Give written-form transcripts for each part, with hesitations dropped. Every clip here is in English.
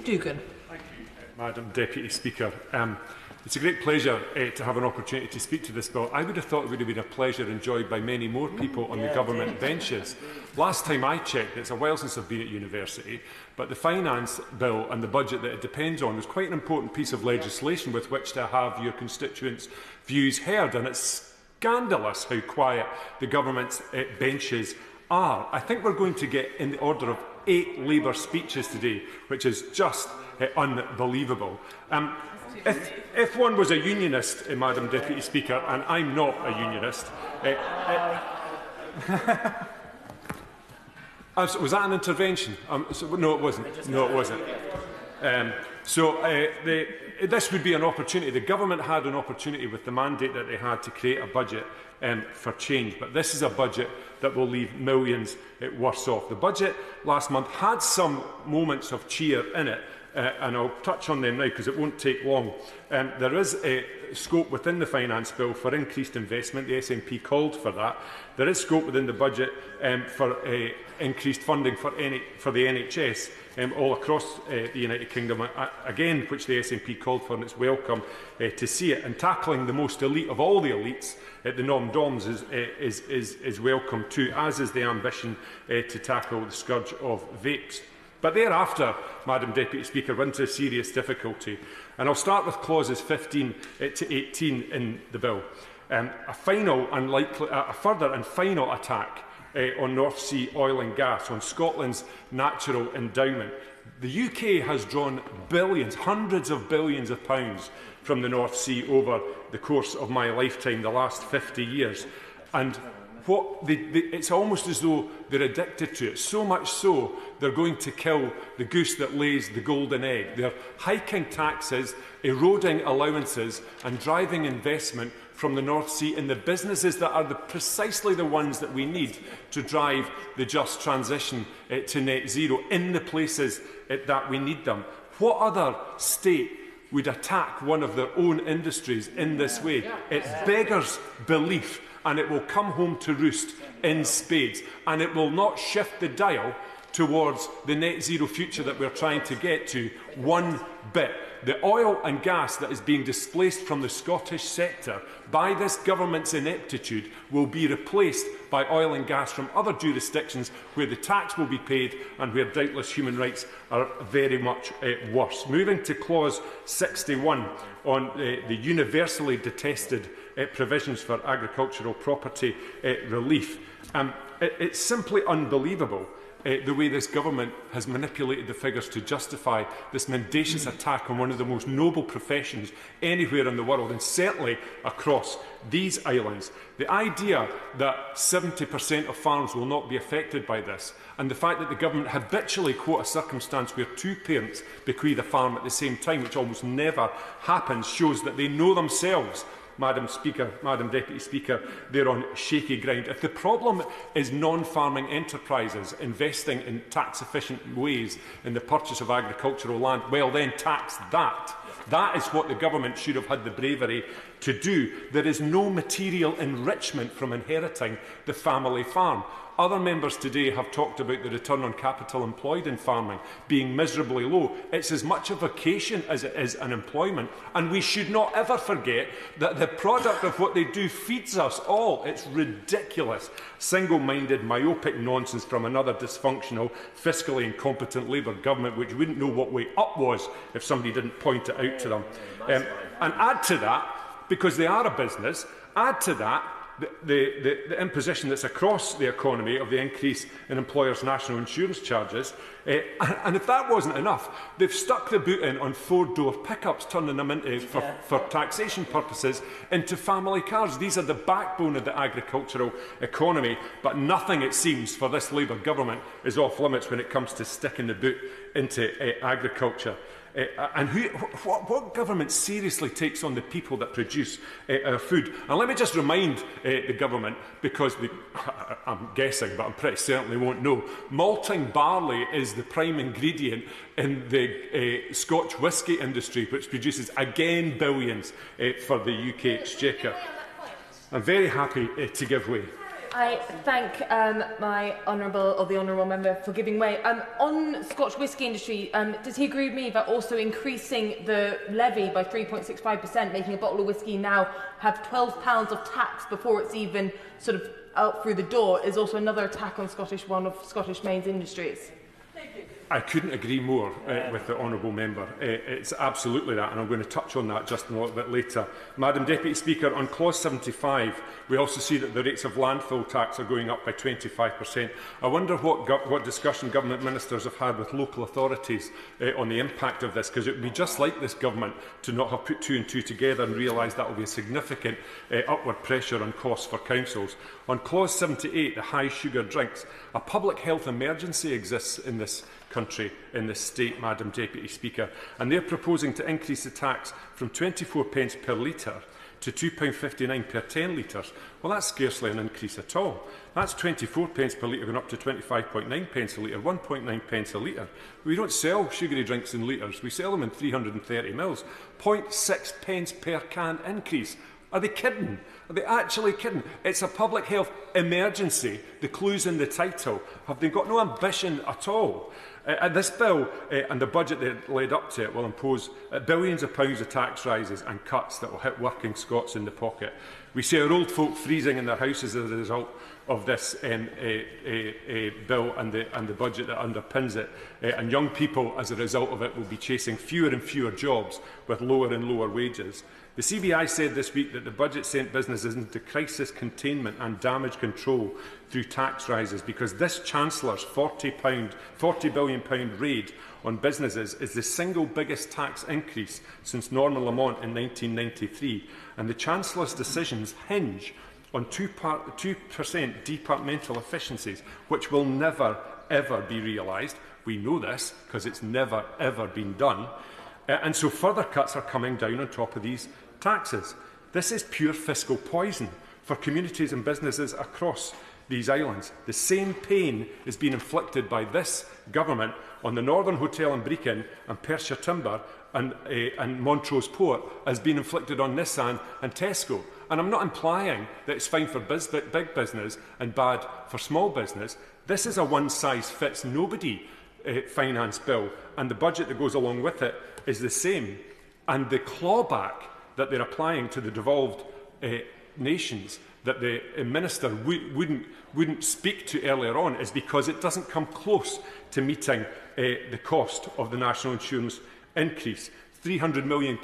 Dugan. Thank you, Madam Deputy Speaker. It's a great pleasure to have an opportunity to speak to this bill. I would have thought it would have been a pleasure enjoyed by many more people on the government benches. Last time I checked, it's a while since I've been at university, but the finance bill and the budget that it depends on is quite an important piece of legislation with which to have your constituents' views heard, and it's scandalous how quiet the government's benches are. I think we're going to get in the order of 8 Labour speeches today, which is just unbelievable. If one was a unionist, Madam Deputy Speaker, and I'm not a unionist, was that an intervention? No, it wasn't. No, it wasn't. This would be an opportunity. The government had an opportunity with the mandate that they had to create a budget for change, but this is a budget that will leave millions worse off. The budget last month had some moments of cheer in it, and I'll touch on them now because it won't take long. There is a scope within the finance bill for increased investment. The SNP called for that. There is scope within the budget for increased funding for the NHS all across the United Kingdom, again, which the SNP called for, and it's welcome to see it. And tackling the most elite of all the elites, the non-DOMs, is welcome too, as is the ambition to tackle the scourge of vapes. But thereafter, Madam Deputy Speaker, we're into serious difficulty. And I'll start with clauses 15 to 18 in the bill. A further and final attack on North Sea oil and gas, on Scotland's natural endowment. The UK has drawn billions, hundreds of billions of pounds from the North Sea over the course of my lifetime, the last 50 years. And it's almost as though they're addicted to it, so much so they're going to kill the goose that lays the golden egg. They're hiking taxes, eroding allowances and driving investment from the North Sea in the businesses that are precisely the ones that we need to drive the just transition to net zero in the places that we need them. What other state would attack one of their own industries in this way? It beggars belief, and it will come home to roost in spades, and it will not shift the dial towards the net zero future that we're trying to get to one bit. The oil and gas that is being displaced from the Scottish sector by this government's ineptitude will be replaced by oil and gas from other jurisdictions where the tax will be paid and where doubtless human rights are very much worse. Moving to clause 61 on the universally detested provisions for agricultural property relief. It's simply unbelievable the way this government has manipulated the figures to justify this mendacious attack on one of the most noble professions anywhere in the world, and certainly across these islands. The idea that 70% of farms will not be affected by this, and the fact that the government habitually quote a circumstance where 2 parents bequeath a farm at the same time, which almost never happens, shows that they know themselves, Madam Deputy Speaker, they're on shaky ground. If the problem is non-farming enterprises investing in tax-efficient ways in the purchase of agricultural land, well then tax that. That is what the government should have had the bravery to do. There is no material enrichment from inheriting the family farm. Other members today have talked about the return on capital employed in farming being miserably low. It's as much a vocation as it is an employment, and we should not ever forget that the product of what they do feeds us all. It's ridiculous, single-minded, myopic nonsense from another dysfunctional, fiscally incompetent Labour government which wouldn't know what way up was if somebody didn't point it out to them. And add to that, because they are a business, add to that the imposition that's across the economy of the increase in employers' national insurance charges. And if that wasn't enough, they've stuck the boot in on 4-door pickups, turning them into, for taxation purposes, into family cars. These are the backbone of the agricultural economy, but nothing, it seems, for this Labour government is off limits when it comes to sticking the boot into agriculture. And what government seriously takes on the people that produce our food? And let me just remind the government, because I'm guessing, but I'm pretty certain they won't know, malting barley is the prime ingredient in the Scotch whisky industry, which produces, again, billions for the UK exchequer. I'm very happy to give way. I thank the honourable member for giving way. On Scotch whisky industry, does he agree with me that also increasing the levy by 3.65%, making a bottle of whisky now have £12 of tax before it's even sort of out through the door, is also another attack on one of Scottish Main's industries? I couldn't agree more with the honourable member. It's absolutely that, and I'm going to touch on that just a little bit later. Madam Deputy Speaker, on clause 75, we also see that the rates of landfill tax are going up by 25%. I wonder what discussion government ministers have had with local authorities on the impact of this, because it would be just like this government to not have put two and two together and realise that will be a significant upward pressure on costs for councils. On clause 78, the high sugar drinks, a public health emergency exists in this country, in this state, Madam Deputy Speaker, and they're proposing to increase the tax from 24p per litre to £2.59 per 10 litres. Well, that's scarcely an increase at all. That's 24p per litre going up to 25.9p a litre, 1.9p a litre. We don't sell sugary drinks in litres, we sell them in 330 mils. 0.6p per can increase. Are they kidding? Are they actually kidding? It's a public health emergency. The clue's in the title. Have they got no ambition at all? This bill and the budget that led up to it will impose billions of pounds of tax rises and cuts that will hit working Scots in the pocket. We see our old folk freezing in their houses as a result of this bill and the budget that underpins it, and young people as a result of it will be chasing fewer and fewer jobs with lower and lower wages. The CBI said this week that the budget sent businesses into crisis containment and damage control through tax rises, because this Chancellor's £40 billion raid on businesses is the single biggest tax increase since Norman Lamont in 1993, and the Chancellor's decisions hinge on 2% departmental efficiencies, which will never, ever be realised. We know this because it's never, ever been done. And so further cuts are coming down on top of these taxes. This is pure fiscal poison for communities and businesses across these islands. The same pain is being inflicted by this government on the Northern Hotel in Brecon and Perthshire Timber and Montrose Port as being inflicted on Nissan and Tesco. And I'm not implying that it's fine for big business and bad for small business. This is a one-size-fits-nobody finance bill, and the budget that goes along with it is the same. And the clawback that they're applying to the devolved nations that the minister wouldn't speak to earlier on is because it doesn't come close to meeting the cost of the national insurance increase. £300 million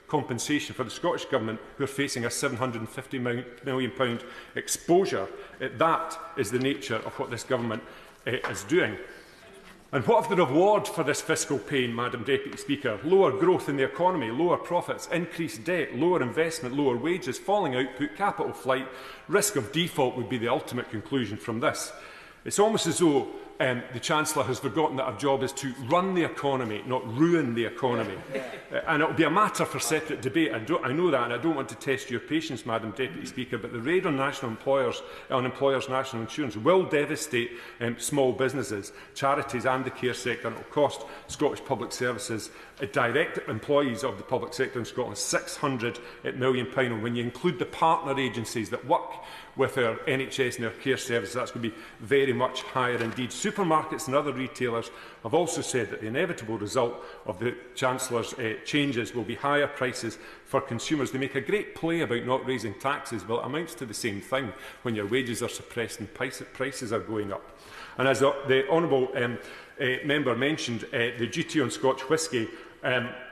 compensation for the Scottish Government, who are facing a £750 million exposure. That is the nature of what this government is doing. And what if the reward for this fiscal pain, Madam Deputy Speaker? Lower growth in the economy, lower profits, increased debt, lower investment, lower wages, falling output, capital flight, risk of default would be the ultimate conclusion from this. It's almost as though the Chancellor has forgotten that our job is to run the economy, not ruin the economy. And it will be a matter for separate debate. I know that, and I don't want to test your patience, Madam Deputy Speaker, but the raid on employers' national insurance will devastate small businesses, charities and the care sector, and it will cost Scottish Public Services, direct employees of the public sector in Scotland, £600 million. And when you include the partner agencies that work with our NHS and our care services, that's going to be very much higher indeed. Supermarkets and other retailers have also said that the inevitable result of the Chancellor's changes will be higher prices for consumers. They make a great play about not raising taxes. Well, it amounts to the same thing when your wages are suppressed and prices are going up. And as the honourable member mentioned, the duty on Scotch whisky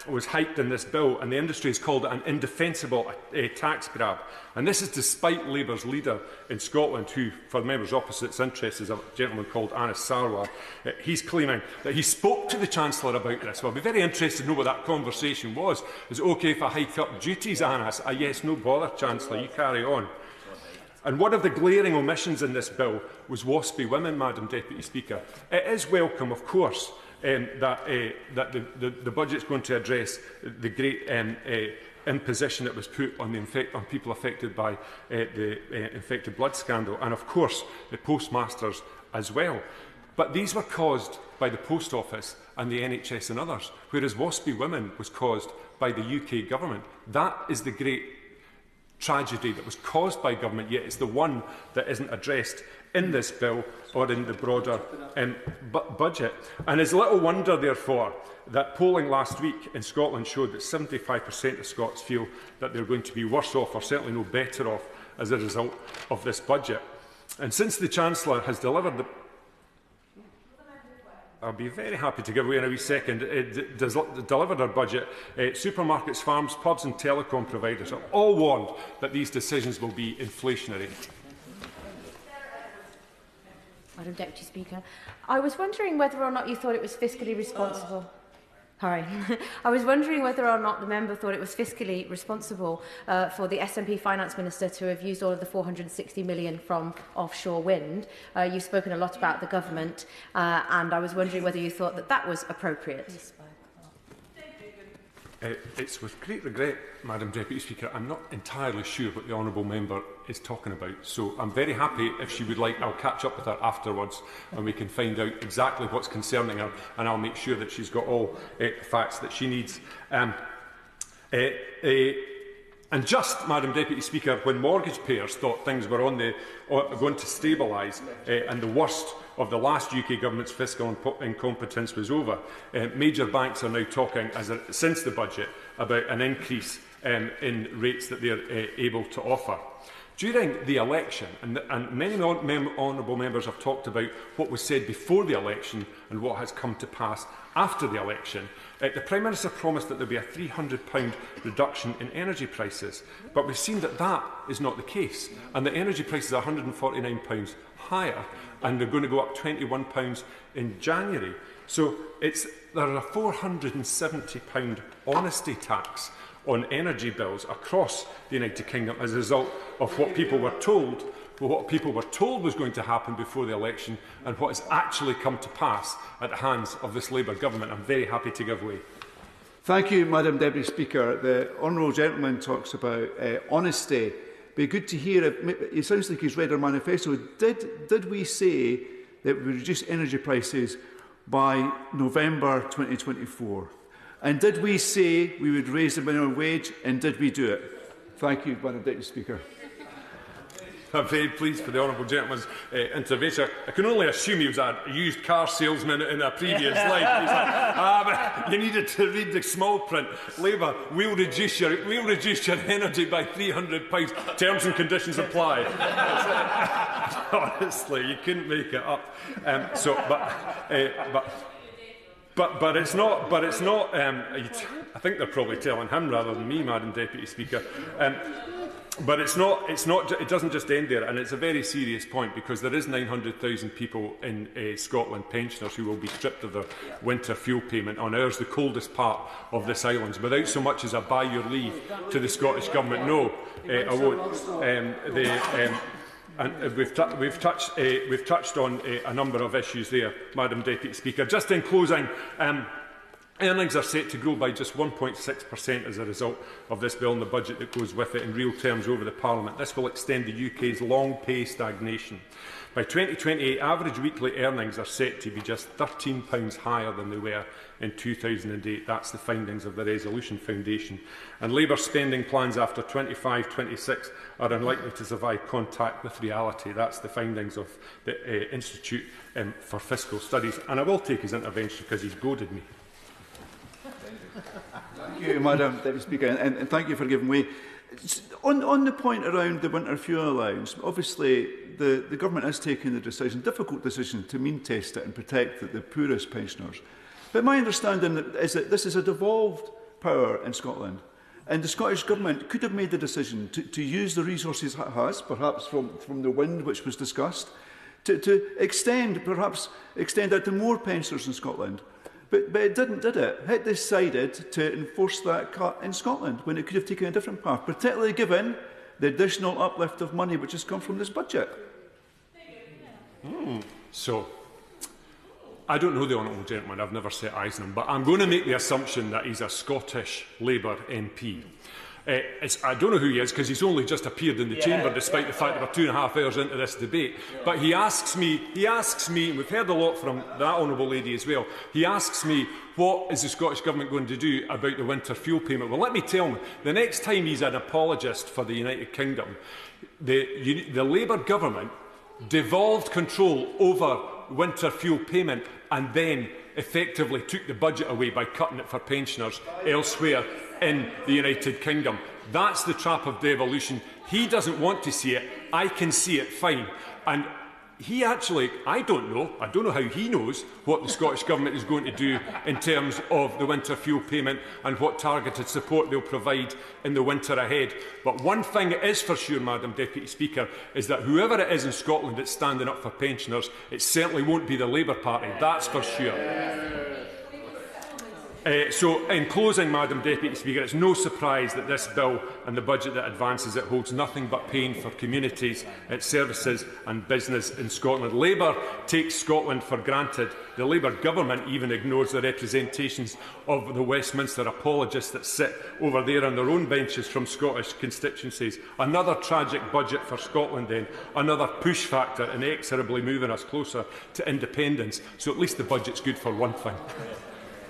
was hiked in this bill, and the industry has called it an indefensible tax grab. And this is despite Labour's leader in Scotland, who, for members opposite's interest, is a gentleman called Anas Sarwar. He's claiming that he spoke to the Chancellor about this. Well, I'll be very interested to know what that conversation was. Is it OK if I hike up duties, Anas? Yes, no bother, Chancellor, you carry on. And one of the glaring omissions in this bill was WASPy women, Madam Deputy Speaker. It is welcome, of course, that the budget is going to address the great imposition that was put on people affected by the infected blood scandal, and of course the postmasters as well. But these were caused by the Post Office and the NHS and others, whereas WASPy women was caused by the UK government. That is the great tragedy that was caused by government, yet it's the one that isn't addressed in this bill or in the broader budget. And it's little wonder, therefore, that polling last week in Scotland showed that 75% of Scots feel that they're going to be worse off, or certainly no better off, as a result of this budget. And since the Chancellor has delivered the... I'll be very happy to give away in a wee second. Delivered our budget. Supermarkets, farms, pubs and telecom providers are all warned that these decisions will be inflationary. Madam Deputy Speaker, I was wondering whether or not you thought it was fiscally responsible. Sorry. I was wondering whether or not the member thought it was fiscally responsible for the SNP Finance Minister to have used all of the 460 million from offshore wind. You've spoken a lot about the government, and I was wondering whether you thought that that was appropriate. It's with great regret, Madam Deputy Speaker, I'm not entirely sure what the honourable member is talking about. So I'm very happy, if she would like, I'll catch up with her afterwards and we can find out exactly what's concerning her, and I'll make sure that she's got all the facts that she needs. And just, Madam Deputy Speaker, when mortgage payers thought things were going to stabilise and the worst of the last UK government's fiscal incompetence was over, major banks are now talking, since the budget, about an increase in rates that they are able to offer. During the election, and many honourable members have talked about what was said before the election and what has come to pass after the election, the Prime Minister promised that there would be a £300 reduction in energy prices, but we've seen that that is not the case, and the energy prices are £149 higher, and they're going to go up £21 in January. So there are a £470 honesty tax on energy bills across the United Kingdom as a result of what people were told was going to happen before the election and what has actually come to pass at the hands of this Labour government. I'm very happy to give way. Thank you, Madam Deputy Speaker. The honourable gentleman talks about honesty. It'd be good to hear. It sounds like he's read our manifesto. Did we say that we reduce energy prices by November 2024? And did we say we would raise the minimum wage, and did we do it? Thank you, Madam Deputy Speaker. I'm very pleased for the honourable gentleman's intervention. I can only assume he was a used car salesman in a previous life. He's like, but you needed to read the small print. Labour, we'll reduce your energy by £300. Terms and conditions apply. Honestly, you couldn't make it up. But it's not. I think they're probably telling him rather than me, Madam Deputy Speaker. But it's not. It doesn't just end there, and it's a very serious point because there is 900,000 people in Scotland, pensioners, who will be stripped of their winter fuel payment on ours, the coldest part of this island, without so much as a by your leave to the Scottish Government. No, I won't. And we've touched on a number of issues there, Madam Deputy Speaker. Just in closing, earnings are set to grow by just 1.6% as a result of this bill and the budget that goes with it in real terms over the Parliament. This will extend the UK's long pay stagnation. By 2028, average weekly earnings are set to be just £13 higher than they were in 2008. That's the findings of the Resolution Foundation. And Labour spending plans after 25-26 are unlikely to survive contact with reality. That's the findings of the Institute for Fiscal Studies. And I will take his intervention because he's goaded me. Thank you, Madam Deputy Speaker, and thank you for giving way. On the point around the winter fuel allowance, obviously the government has taken the difficult decision, to mean test it and protect the poorest pensioners. But my understanding is that this is a devolved power in Scotland, and the Scottish Government could have made the decision to use the resources it has, perhaps from the wind which was discussed, to extend out to more pensioners in Scotland. But it didn't, did it? It decided to enforce that cut in Scotland when it could have taken a different path, particularly given the additional uplift of money which has come from this budget. So, I don't know the honourable gentleman, I've never set eyes on him, but I'm going to make the assumption that he's a Scottish Labour MP. I don't know who he is because he's only just appeared in the chamber, despite the fact that we're 2.5 hours into this debate. But he asks me, and we've heard a lot from that honourable lady as well, he asks me, what is the Scottish Government going to do about the winter fuel payment? Well, let me tell him, the next time he's an apologist for the United Kingdom, the Labour government devolved control over winter fuel payment and then effectively took the budget away by cutting it for pensioners elsewhere in the United Kingdom. That's the trap of devolution. He doesn't want to see it. I can see it fine. And he actually, I don't know how he knows what the Scottish Government is going to do in terms of the winter fuel payment and what targeted support they'll provide in the winter ahead. But one thing is for sure, Madam Deputy Speaker, is that whoever it is in Scotland that's standing up for pensioners, it certainly won't be the Labour Party, that's for sure. So, in closing, Madam Deputy Speaker, it's no surprise that this bill and the budget that advances it holds nothing but pain for communities, its services and business in Scotland. Labour takes Scotland for granted. The Labour government even ignores the representations of the Westminster apologists that sit over there on their own benches from Scottish constituencies. Another tragic budget for Scotland then, another push factor inexorably moving us closer to independence. So at least the budget's good for one thing.